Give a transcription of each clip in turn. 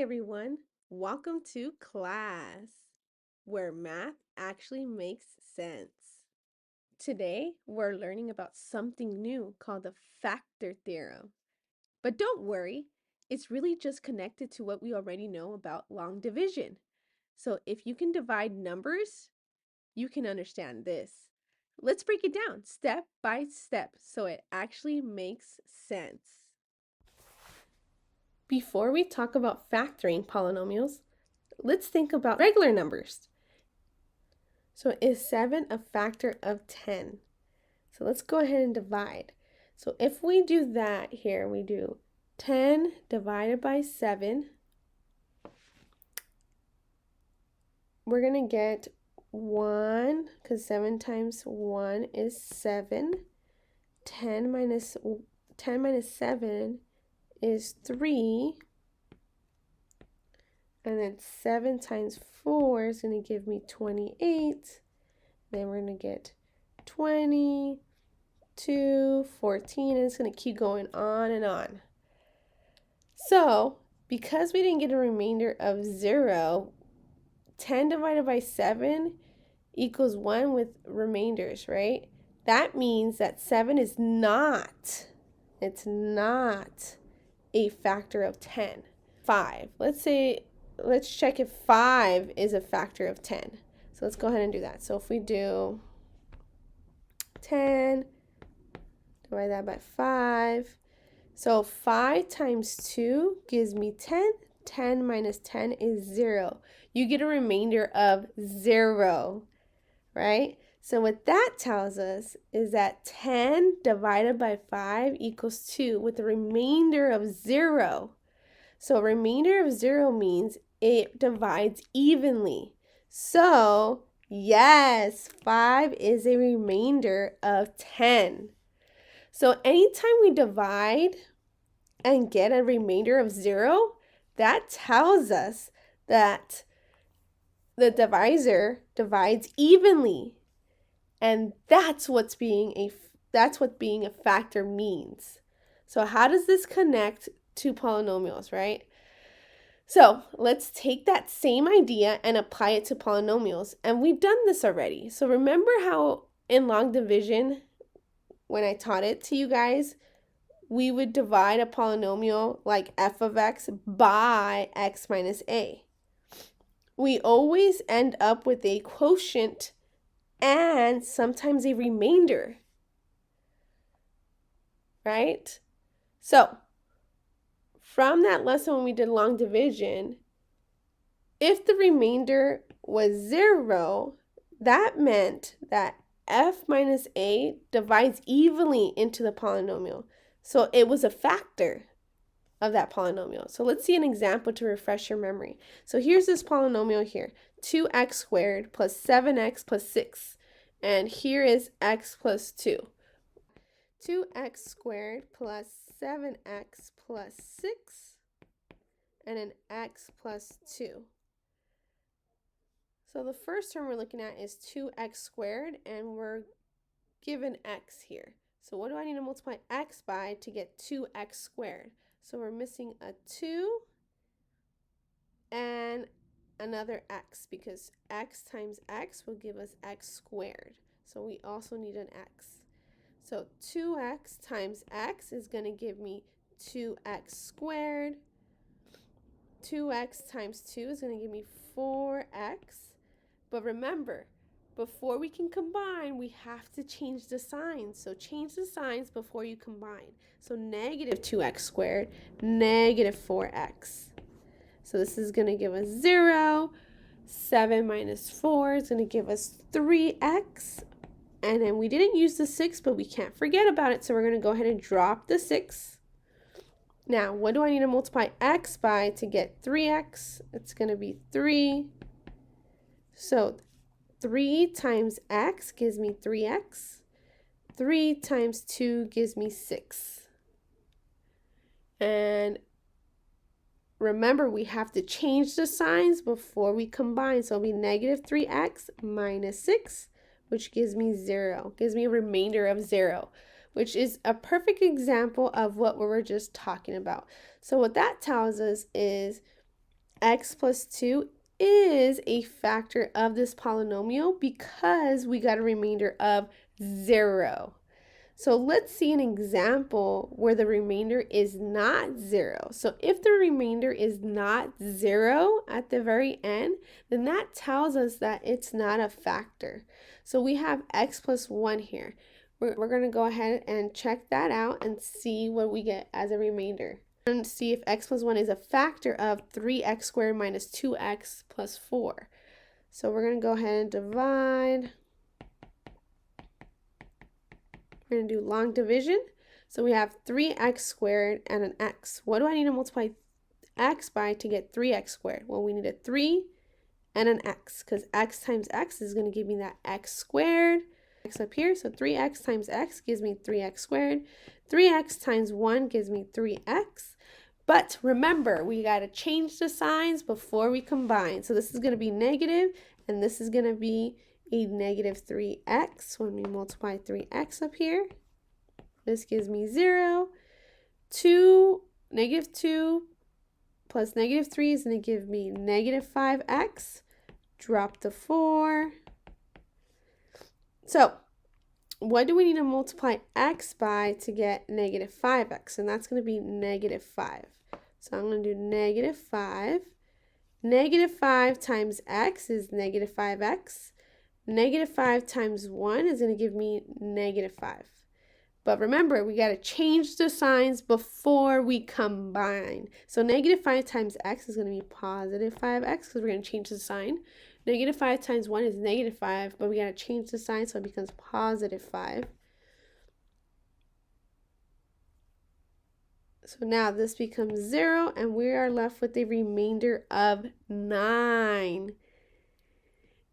everyone. Welcome to class, where math actually makes sense. Today, we're learning about something new called the factor theorem. But don't worry, it's really just connected to what we already know about long division. So if you can divide numbers, you can understand this. Let's break it down step by step so it actually makes sense. Before we talk about factoring polynomials, let's think about regular numbers. So is 7 a factor of 10? So let's go ahead and divide. So if we do that here, we do 10 divided by 7. We're going to get 1, because 7 times 1 is 7. 10 minus 7 is 3. And then 7 times 4 is going to give me 28. Then we're going to get 20, 2, 14, and it's going to keep going on and on. So, because we didn't get a remainder of 0, 10 divided by 7 equals 1 with remainders, right? That means that 7 is not, it's not a factor of 10. 5. Let's check if 5 is a factor of 10. So let's go ahead and do that. So if we do 10, divide that by 5. So 5 times 2 gives me 10. 10 minus 10 is 0. You get a remainder of 0, right? So what that tells us is that 10 divided by 5 equals 2 with a remainder of 0. So a remainder of 0 means it divides evenly. So, yes, 5 is a remainder of 10. So anytime we divide and get a remainder of 0, that tells us that the divisor divides evenly. And that's what being a factor means. So how does this connect to polynomials, right? So let's take that same idea and apply it to polynomials. And we've done this already. So remember how in long division, when I taught it to you guys, we would divide a polynomial like f of x by x minus a. We always end up with a quotient and sometimes a remainder, right? So from that lesson when we did long division, if the remainder was 0, that meant that f minus a divides evenly into the polynomial. So it was a factor of that polynomial. So let's see an example to refresh your memory. So here's this polynomial here, 2x squared plus 7x plus 6. And here is x plus 2. 2x squared plus 7x plus 6 and an x plus 2. So the first term we're looking at is 2x squared, and we're given x here. So what do I need to multiply x by to get 2x squared? So we're missing a 2 and another x, because x times x will give us x squared. So we also need an x. So 2x times x is going to give me 2x squared. 2x times 2 is going to give me 4x. But remember, before we can combine, we have to change the signs. So change the signs before you combine. So negative 2x squared, negative 4x. So this is going to give us 0. 7 minus 4 is going to give us 3x. And then we didn't use the 6, but we can't forget about it. So we're going to go ahead and drop the 6. Now, what do I need to multiply x by to get 3x? It's going to be 3. So 3 times x gives me 3x. 3 times 2 gives me 6. And remember, we have to change the signs before we combine. So it'll be negative 3x minus 6, which gives me 0. Gives me a remainder of 0, which is a perfect example of what we were just talking about. So what that tells us is x plus 2 is a factor of this polynomial because we got a remainder of 0. So let's see an example where the remainder is not 0. So if the remainder is not 0 at the very end, then that tells us that it's not a factor. So we have x plus 1 here. We're going to go ahead and check that out and see what we get as a remainder. And see if x plus 1 is a factor of 3x squared minus 2x plus 4. So we're going to go ahead and divide. We're going to do long division. So we have 3x squared and an x. What do I need to multiply x by to get 3x squared? Well, we need a 3 and an x, because x times x is going to give me that x squared. X up here, so 3x times x gives me 3x squared. 3x times 1 gives me 3x. But remember, we got to change the signs before we combine. So this is going to be negative, and this is going to be a negative 3x when we multiply 3x up here. This gives me 0. Negative 2 plus negative 3 is going to give me negative 5x. Drop the 4. So what do we need to multiply x by to get negative 5x? And that's going to be negative 5. So I'm going to do negative 5. Negative 5 times x is negative 5x. Negative 5 times 1 is going to give me negative 5. But remember, we got to change the signs before we combine. So negative 5 times x is going to be positive 5x because we're going to change the sign. Negative 5 times 1 is negative 5, but we got to change the sign so it becomes positive 5. So now this becomes 0, and we are left with a remainder of 9.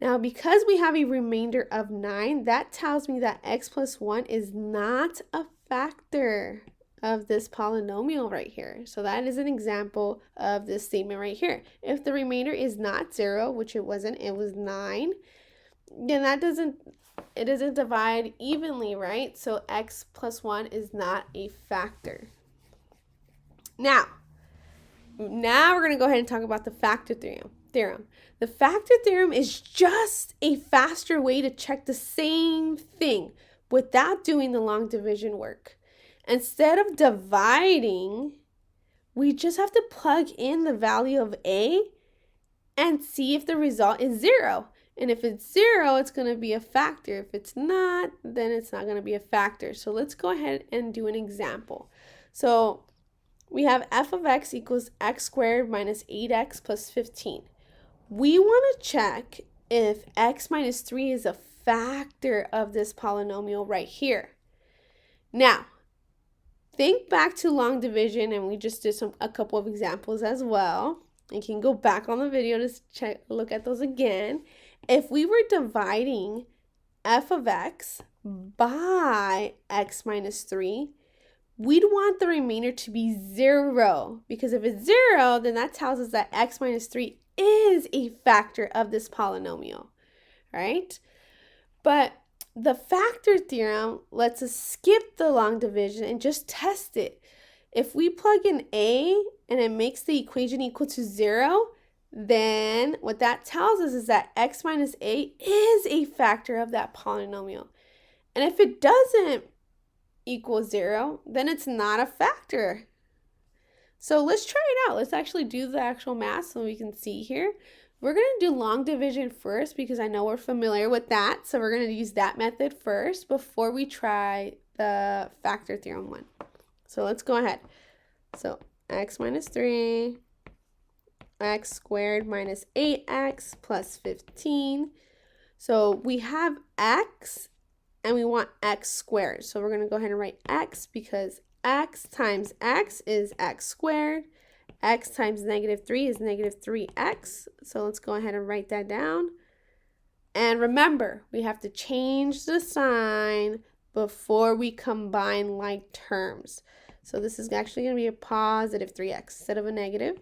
Now, because we have a remainder of 9, that tells me that x plus 1 is not a factor of this polynomial right here. So that is an example of this statement right here. If the remainder is not 0, which it wasn't, it was 9, then it doesn't divide evenly, right? So x plus 1 is not a factor. Now we're going to go ahead and talk about the factor theorem. The factor theorem is just a faster way to check the same thing without doing the long division work. Instead of dividing, we just have to plug in the value of a and see if the result is 0. And if it's 0, it's going to be a factor. If it's not, then it's not going to be a factor. So let's go ahead and do an example. So we have f of x equals x squared minus 8x plus 15. We want to check if x minus 3 is a factor of this polynomial right here. Now, think back to long division, and we just did a couple of examples as well. You can go back on the video to look at those again. If we were dividing f of x by x minus 3, we'd want the remainder to be 0, because if it's 0, then that tells us that x minus 3 is a factor of this polynomial, right? But the factor theorem lets us skip the long division and just test it. If we plug in a and it makes the equation equal to 0, then what that tells us is that x minus a is a factor of that polynomial. And if it doesn't equal 0, then it's not a factor. So let's try it out. Let's actually do the actual math so we can see here. We're going to do long division first because I know we're familiar with that. So we're going to use that method first before we try the factor theorem one. So let's go ahead. So x minus 3, x squared minus 8x plus 15. So we have x and we want x squared. So we're going to go ahead and write x because x times x is x squared. X times negative 3 is negative 3x. So let's go ahead and write that down. And remember, we have to change the sign before we combine like terms. So this is actually going to be a positive 3x instead of a negative.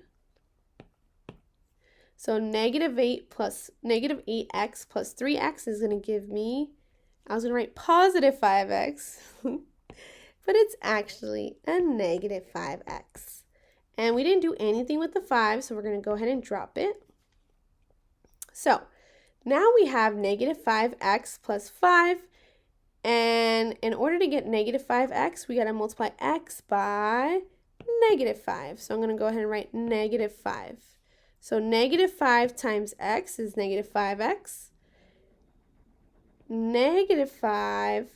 So negative 8x plus 3x is going to give me, I was going to write positive 5x, but it's actually a negative 5x. And we didn't do anything with the 5, so we're going to go ahead and drop it. So now we have negative 5x plus 5. And in order to get negative 5x, we got to multiply x by negative 5. So I'm going to go ahead and write negative 5. So negative 5 times x is negative 5x. Negative 5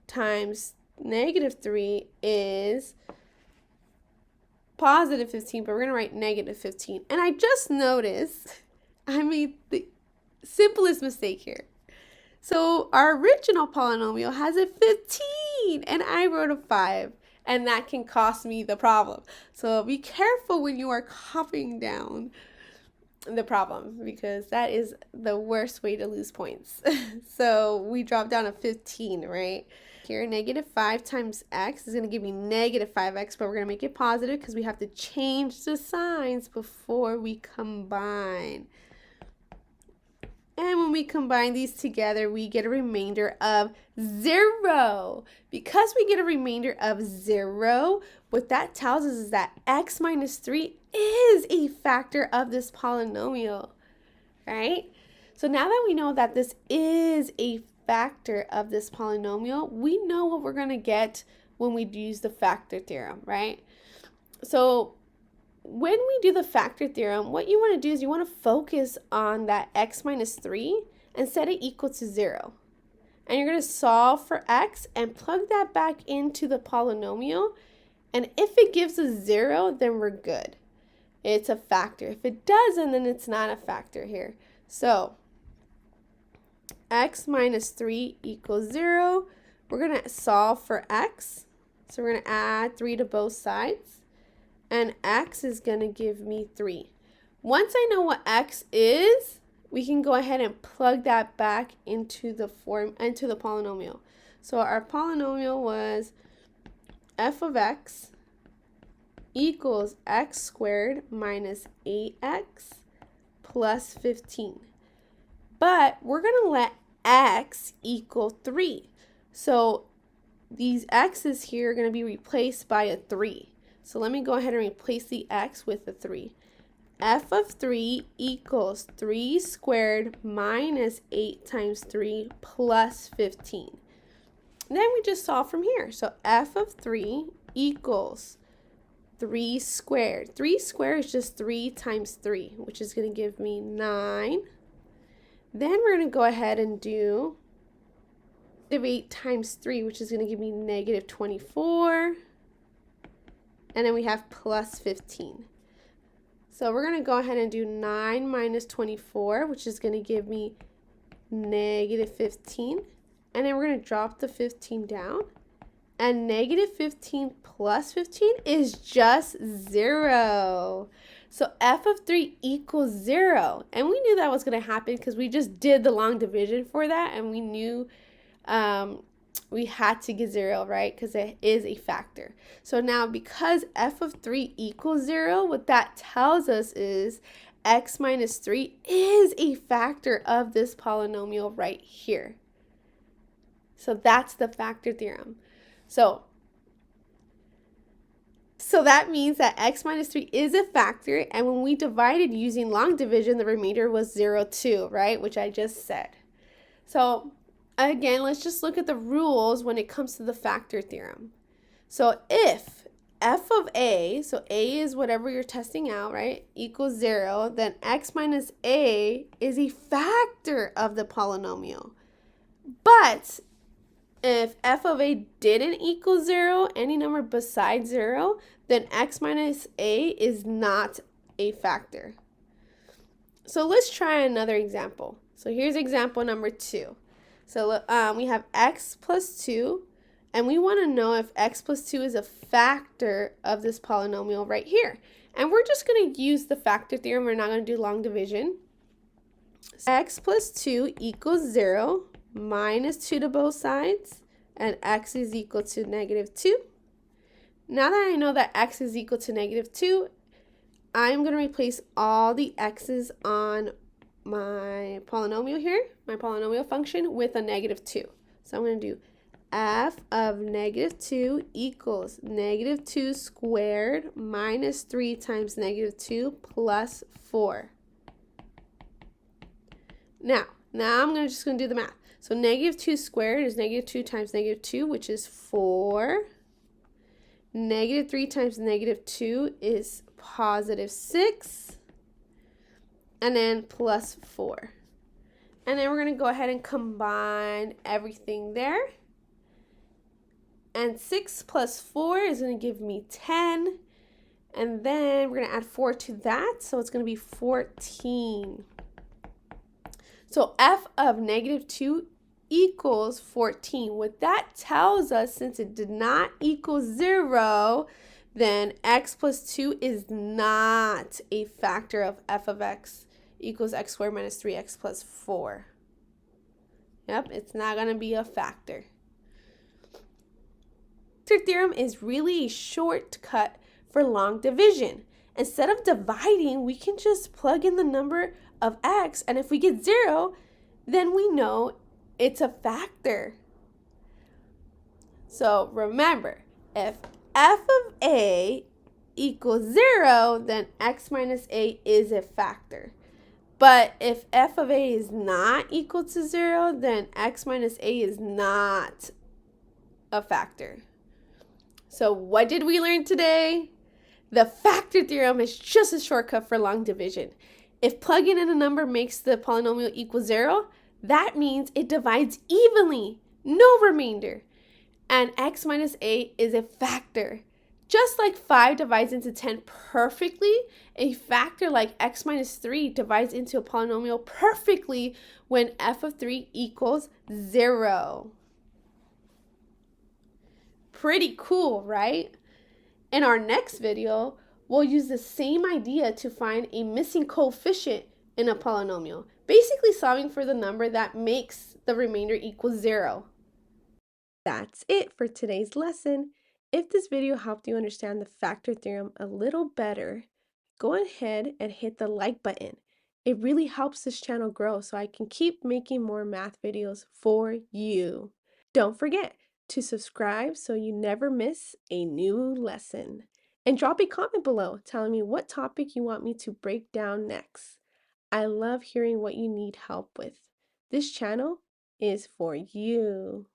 times negative 3 is positive 15, but we're going to write negative 15. And I just noticed I made the simplest mistake here. So our original polynomial has a 15, and I wrote a 5, and that can cost me the problem. So be careful when you are copying down the problem, because that is the worst way to lose points. So we drop down a 15, right? Here, negative 5 times x is going to give me negative 5x, but we're going to make it positive because we have to change the signs before we combine. And when we combine these together, we get a remainder of 0. Because we get a remainder of 0, what that tells us is that x minus 3 is a factor of this polynomial, right? So now that we know that this is a factor of this polynomial, we know what we're going to get when we use the factor theorem, right? So when we do the factor theorem, what you want to do is you want to focus on that x minus 3 and set it equal to 0. And you're going to solve for x and plug that back into the polynomial. And if it gives us 0, then we're good. It's a factor. If it doesn't, then it's not a factor here. So x minus 3 equals 0. We're going to solve for x. So we're going to add 3 to both sides. And x is going to give me 3. Once I know what x is, we can go ahead and plug that back into the polynomial. So our polynomial was f of x equals x squared minus 8x plus 15. But we're going to let x equal 3. So these x's here are going to be replaced by a 3. So let me go ahead and replace the x with a 3. F of 3 equals 3 squared minus 8 times 3 plus 15. And then we just solve from here. So f of 3 equals 3 squared. 3 squared is just 3 times 3, which is going to give me 9. Then we're going to go ahead and do negative 8 times 3, which is going to give me negative 24. And then we have plus 15. So we're going to go ahead and do 9 minus 24, which is going to give me negative 15. And then we're going to drop the 15 down. And negative 15 plus 15 is just 0. So f of 3 equals 0. And we knew that was going to happen because we just did the long division for that. And we knew we had to get 0, right? Because it is a factor. So now because f of 3 equals 0, what that tells us is x minus 3 is a factor of this polynomial right here. So that's the factor theorem. So that means that x minus 3 is a factor, and when we divided using long division, the remainder was 0, too, right? Which I just said. So again, let's just look at the rules when it comes to the factor theorem. So if f of a, so a is whatever you're testing out, right, equals 0, then x minus a is a factor of the polynomial. But if f of a didn't equal 0, any number besides 0, then x minus a is not a factor. So let's try another example. So here's example number 2. So we have x plus 2, and we want to know if x plus 2 is a factor of this polynomial right here. And we're just going to use the factor theorem. We're not going to do long division. So x plus 2 equals 0 minus 2 to both sides, and x is equal to negative 2. Now that I know that x is equal to negative 2, I'm going to replace all the x's on my polynomial here, my polynomial function, with a negative 2. So I'm going to do f of negative 2 equals negative 2 squared minus 3 times negative 2 plus 4. Now I'm just going to do the math. So negative 2 squared is negative 2 times negative 2, which is 4. Negative 3 times negative 2 is positive 6. And then plus 4. And then we're going to go ahead and combine everything there. And 6 plus 4 is going to give me 10. And then we're going to add 4 to that. So it's going to be 14. So f of negative 2 equals 14. What that tells us, since it did not equal 0, then x plus 2 is not a factor of f of x equals x squared minus 3x plus 4. Yep, it's not going to be a factor. Factor theorem is really a shortcut for long division. Instead of dividing, we can just plug in the number of x, and if we get 0, then we know it's a factor. So remember, if f of a equals 0, then x minus a is a factor. But if f of a is not equal to 0, then x minus a is not a factor. So what did we learn today? The factor theorem is just a shortcut for long division. If plugging in a number makes the polynomial equal 0, that means it divides evenly, no remainder. And x minus a is a factor. Just like 5 divides into 10 perfectly, a factor like x minus 3 divides into a polynomial perfectly when f of 3 equals 0. Pretty cool, right? In our next video, we'll use the same idea to find a missing coefficient in a polynomial, basically solving for the number that makes the remainder equal 0. That's it for today's lesson. If this video helped you understand the factor theorem a little better, go ahead and hit the like button. It really helps this channel grow so I can keep making more math videos for you. Don't forget to subscribe so you never miss a new lesson. And drop a comment below telling me what topic you want me to break down next. I love hearing what you need help with. This channel is for you.